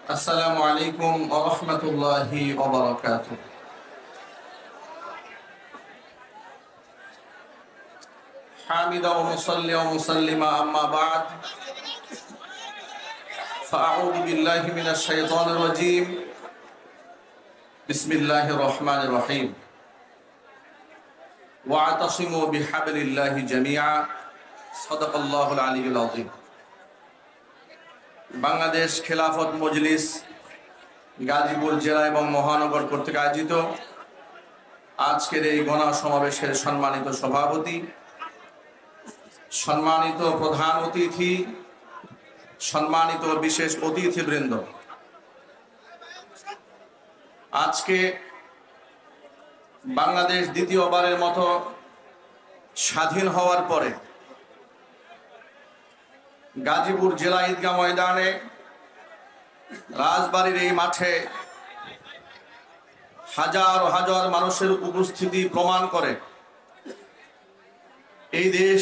السلام عليكم ورحمة الله وبركاته. حامدا ومصليا ومسلما أما بعد فأعوذ بالله من الشيطان الرجيم. بسم الله الرحمن الرحيم. واعتصموا بحبل الله جميعا صدق الله العلي العظيم. বাংলাদেশ খেলাফত মজলিস গাজীপুর জেলা এবং মহানগর কর্তৃক আয়োজিত আজকের এই গণা সমাবেশের সম্মানিত সভাপতি, সম্মানিত প্রধান অতিথি, সম্মানিত বিশেষ অতিথিবৃন্দ, আজকে বাংলাদেশ দ্বিতীয়বারের মতো স্বাধীন হওয়ার পরে গাজীপুর জেলা ঈদগাহ ময়দানে রাজবাড়ির এই মাঠে হাজার হাজার মানুষের উপস্থিতি প্রমাণ করে এই দেশ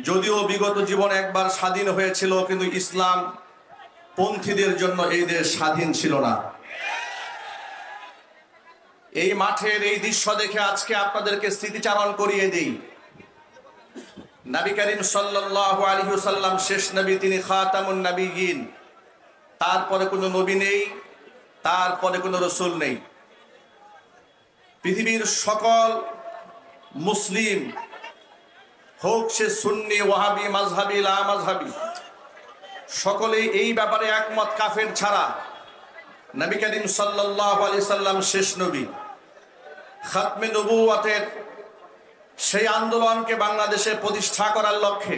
যদিও বিগত জীবনে একবার স্বাধীন হয়েছিল, কিন্তু ইসলাম পন্থীদের জন্য এই দেশ স্বাধীন ছিল না। এই মাঠের এই দৃশ্য দেখে আজকে আপনাদেরকে স্মৃতিচারণ করিয়ে দিই। নবী করিম সাল্লাল্লাহু আলাইহি ওয়াসাল্লাম শেষ নবী, তিনি খাতামুন নবিয়্যিন। তারপরে কোনো নবী নেই, তারপরে কোনো রাসূল নেই। পৃথিবীর সকল মুসলিম, হোক সে সুন্নি, ওয়াহাবি, মাযহাবি, লা মাযহাবি, সকলেই এই ব্যাপারে একমত কাফের ছাড়া নবী করিম সাল্লাল্লাহু আলাইহি সাল্লাম শেষ নবী। খাতমে নবুওয়াতের সেই আন্দোলনকে বাংলাদেশে প্রতিষ্ঠা করার লক্ষ্যে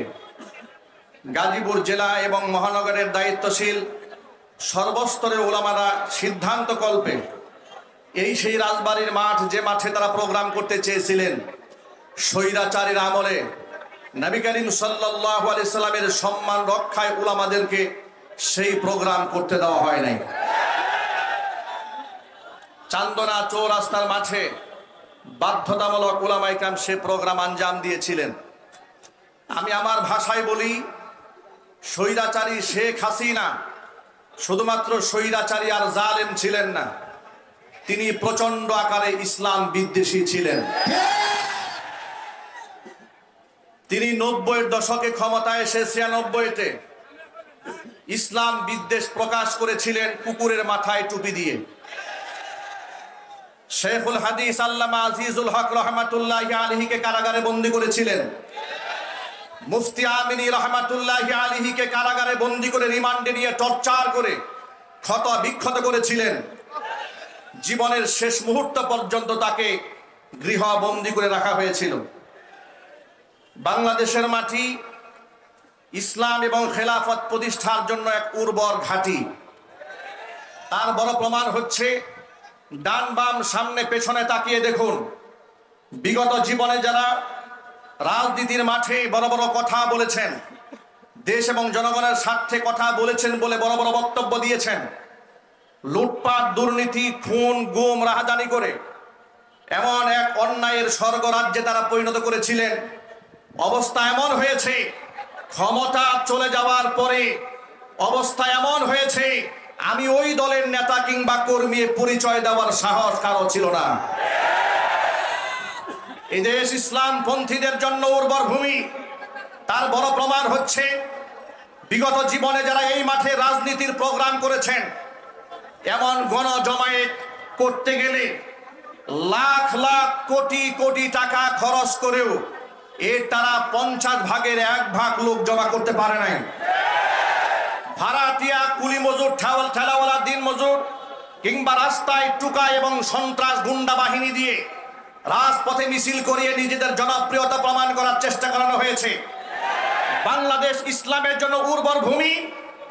গাজীপুর জেলা এবং মহানগরের দায়িত্বশীল সর্বস্তরের উলামারা সিদ্ধান্ত কল্পে এই সেই রাজবাড়ির মাঠ, যে মাঠে তারা প্রোগ্রাম করতে চেয়েছিলেন, স্বৈরাচারীর আমলে নবী করিম সাল্লাল্লাহু আলাইহি সাল্লামের সম্মান রক্ষায় উলামাদেরকে সেই প্রোগ্রাম করতে দেওয়া হয় নাই। চান্দনা চৌরাস্তার মাঠে বাধ্যতামূলক উলামায়ে কেরাম সে প্রোগ্রাম আঞ্জাম দিয়েছিলেন। আমি আমার ভাষায় বলি, স্বৈরাচারী শেখ হাসিনা শুধুমাত্র স্বৈরাচারী আর জালেম ছিলেন না, তিনি প্রচন্ড আকারে ইসলাম বিদ্বেষী ছিলেন। তিনি ৯০-এর দশকে ক্ষমতায় এসে ৯৬-তে ইসলাম বিদ্বেষ প্রকাশ করেছিলেন কুকুরের মাথায় টুপি দিয়ে। শেখুল হাদিস আল্লামা আজিজুল হক রহমাতুল্লাহি আলাইহিকে কারাগারে বন্দী করেছিলেন। মুফতি আমিনী রহমাতুল্লাহি আলাইহিকে কারাগারে বন্দী করে রিমান্ডে নিয়ে টর্চার করে ক্ষত বিক্ষত করেছিলেন। জীবনের শেষ মুহূর্ত পর্যন্ত তাকে গৃহবন্দী করে রাখা হয়েছিল। বাংলাদেশের মাটি ইসলাম এবং খেলাফত প্রতিষ্ঠার জন্য এক উর্বর ঘাঁটি। তার বড় প্রমাণ হচ্ছে, ডান বাম সামনে পেছনে তাকিয়ে দেখুন, বিগত জীবনে যারা রাজনীতির মাঠে বড় বড় কথা বলেছেন, দেশ এবং জনগণের স্বার্থে কথা বলেছেন বলে বড় বড় বক্তব্য দিয়েছেন, লুটপাট, দুর্নীতি, খুন, গুম, রাহাজানি করে এমন এক অন্যায়ের স্বর্গরাজ্যে তারা পরিণত করেছিলেন। অবস্থা এমন হয়েছে, ক্ষমতা চলে যাওয়ার পরে অবস্থা এমন হয়েছে, আমি ওই দলের নেতা কিংবা কর্মী পরিচয় দেওয়ার সাহস কারো ছিল না। এই দেশ ইসলাম পন্থীদের জন্য উর্বর ভূমি। তার বড় প্রমাণ হচ্ছে, বিগত জীবনে যারা এই মাঠে রাজনীতির প্রোগ্রাম করেছেন, এমন গণজমায়েত করতে গেলে লাখ লাখ কোটি কোটি টাকা খরচ করেও এর তারা 50 ভাগের 1 ভাগ লোক জমা করতে পারে নাই। ভাড়াটিয়া, কুলি মজুর, ঠেলাওয়ালা, দিন মজুর কিংবা রাস্তায় টুকা এবং সন্ত্রাস গুন্ডা বাহিনী দিয়ে রাজপথে মিছিল করিয়ে নিজেদের জনপ্রিয়তা প্রমাণ করার চেষ্টা করানো হয়েছে। বাংলাদেশ ইসলামের জন্য উর্বর ভূমি।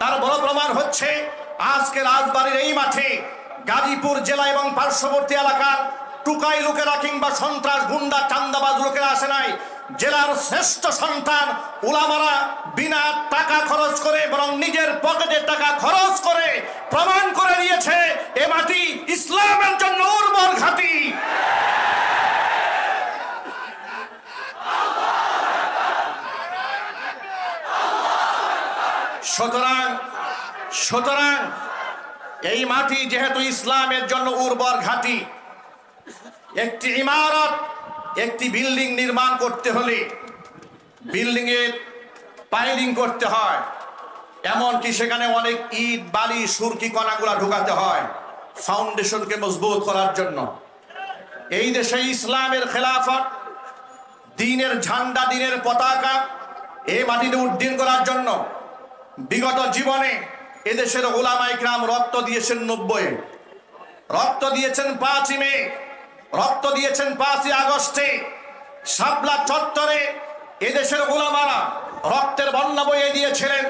তার বড় প্রমাণ হচ্ছে, আজকে রাজবাড়ির এই মাঠে গাজীপুর জেলা এবং পার্শ্ববর্তী এলাকার টুকাই লোকেরা কিংবা সন্ত্রাস গুন্ডা চান্দাবাজ লোকেরা আসে নাই। জেলার শ্রেষ্ঠ সন্তান উলামারা বিনা টাকা খরচ করে, বরং নিজের পকেটে টাকা খরচ করে প্রমাণ করে দিয়েছে এ মাটি ইসলামের জন্য উর্বর ঘাঁটি। সুতরাং সুতরাং এই মাটি যেহেতু ইসলামের জন্য উর্বর ঘাঁটি, একটি ইমারত, একটি বিল্ডিং নির্মাণ করতে হলে বিল্ডিং এর পাইলিং করতে হয়, এমনকি সেখানে অনেক ইট বালি সুরকি কণাগুলা ঢুকাতে হয় ফাউন্ডেশনকে মজবুত করার জন্য। এই দেশে ইসলামের খেলাফত, দ্বীনের ঝান্ডা, দ্বীনের পতাকা এই মাটিতে উড্ডীন করার জন্য বিগত জীবনে এদেশের উলামা ইকরাম রক্ত দিয়েছেন 90-এ, রক্ত দিয়েছেন 5ই মে, রক্ত দিয়েছেন 5ই আগস্টে, শাপলা চত্বরে এদেশের উলামারা রক্তের বন্যা বইয়ে দিয়েছিলেন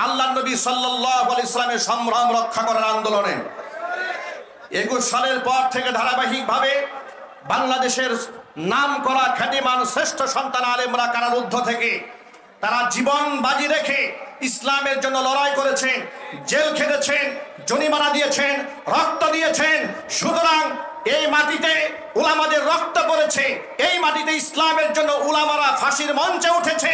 আল্লাহর নবী সাল্লাল্লাহু আলাইহি ওয়াসাল্লামের সম্ভ্রম রক্ষা করার আন্দোলনে। 21 সালের পর থেকে ধারাবাহিকভাবে বাংলাদেশের নাম করা খ্যাতিমান শ্রেষ্ঠ সন্তান আলেমরা কারারুদ্ধ থেকে তারা জীবন বাজি রেখে ইসলামের জন্য লড়াই করেছেন, জেল খেটেছেন, জরিমানা দিয়েছেন, রক্ত দিয়েছেন। সুতরাং এই মাটিতে উলামাদের রক্ত পড়েছে, এই মাটিতে ইসলামের জন্য উলামারা ফাঁসির মঞ্চে উঠেছে,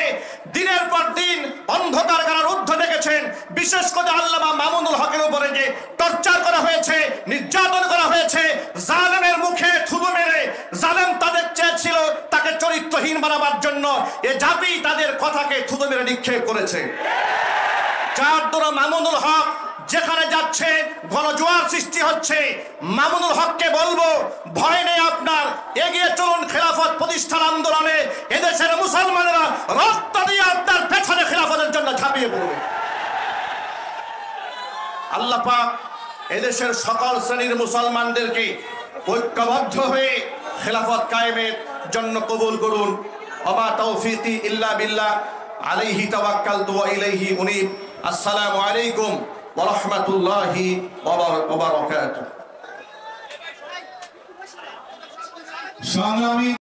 দিনের পর দিন অন্ধকার কারারুদ্ধ দেখেছেন। বিশেষ করে আল্লামা মামুনুল হকের উপরে যে টর্চার করা হয়েছে, নির্যাতন করা হয়েছে, জালেমের মুখে থুতু মেরে জালেম তাদের চেয়েছিল তাকে চরিত্রহীন বানাবার জন্য, এ জাতি তাদের কথাকে থুতু মেরে নিক্ষেপ করেছে। যার দ্বারা মামুনুল হক যেখানে যাচ্ছে গণজোয়ার সৃষ্টি হচ্ছে। মামুনুল হককে বলবো, ভয় নেই আপনার, এগিয়ে চলুন খেলাফত প্রতিষ্ঠার আন্দোলনে। এদেশের মুসলমানেরা রক্ত দিয়ে আপনার পেছনে খেলাফতের জন্য ঝাঁপিয়ে পড়বে। আল্লাহ পাক এদেশের সকল শ্রেণীর মুসলমানদেরকে ঐক্যবদ্ধ হয়ে খেলাফত কায়েমের জন্য কবুল করুন। ওমা তৌফিকি ইল্লা বিল্লাহ, আলাইহি তাওয়াক্কালতু ওয়া ইলাইহি উনীব। আসসালামু আলাইকুম ওয়া রাহমাতুল্লাহি ওয়া বারাকাতুহু।